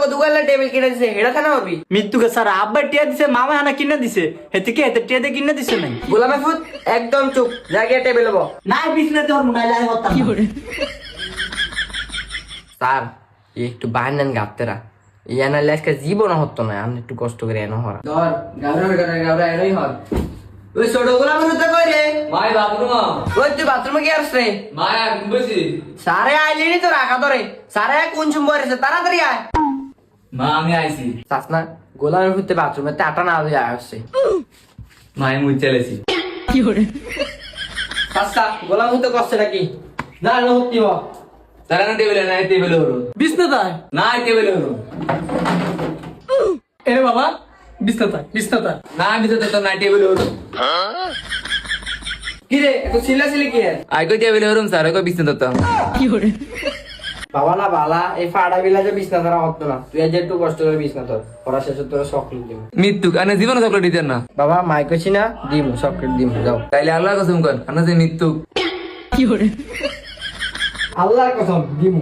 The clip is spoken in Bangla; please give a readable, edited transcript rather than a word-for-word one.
দোকানে টেবিল কিনে দিছে হেডা খানা হবি মৃত্যুকে স্যার আব্বা টিয়া দিছে মামা হানা কিনে দিছে হেতে কি হেতে টিয়া দিয়ে কিনে দিছে নাই গোলামে ফুট একদম চুপ জায়গায় টেবিল হবো না বিছনা তোর মুনাই লাই হতাম স্যার একটু বাইনান গাপ্তেরা ইয়ানা লেসকে জীবন হতো না আমি একটু কষ্ট করে এনো হরা ধর গাবরা এনোই হল ওই ছোট গোলামের হতে কই রে মাই বাথরুম ওই তুই বাথরুমে কি আসছ রে মায়া বসি সারে আইলিনি তো রাখা ধরে সারে কোন চুম্বর এসে তাড়াতাড়ি আয় মা আমি আইছি চাস না গোলামের হতে বাথরুমে টাটা না দিয়ে আসছে মাই মুই চলেছি চাচা গোলাম হতে কষ্ট নাকি না না হতি হ তারা না টেবিলে নাই টেবিলে হলো বিছনাতায় না টেবিলে হলো এরে বাবা বিছনাতায় না বিতে তো না টেবিলে হলো কি রে এত সিলাসিলি কি হে আই কই টেবিলে হলো স্যার কই বিছনা তো বাবা না বালা এই ফাড়া বিলা যে বিছনা ধরা হতো না তুই আজ একটু কষ্ট করে বিছনা ধর পড়া শেষে তোরা চকলেট দিব মৃত্যু কানে জীবন চকলেট দিতেন না বাবা মাই কইছি না দিম চকলেট দিম যাও তাইলে আল্লাহ কসম কর আনা যে মৃত্যু আল্লাহর কসম দিম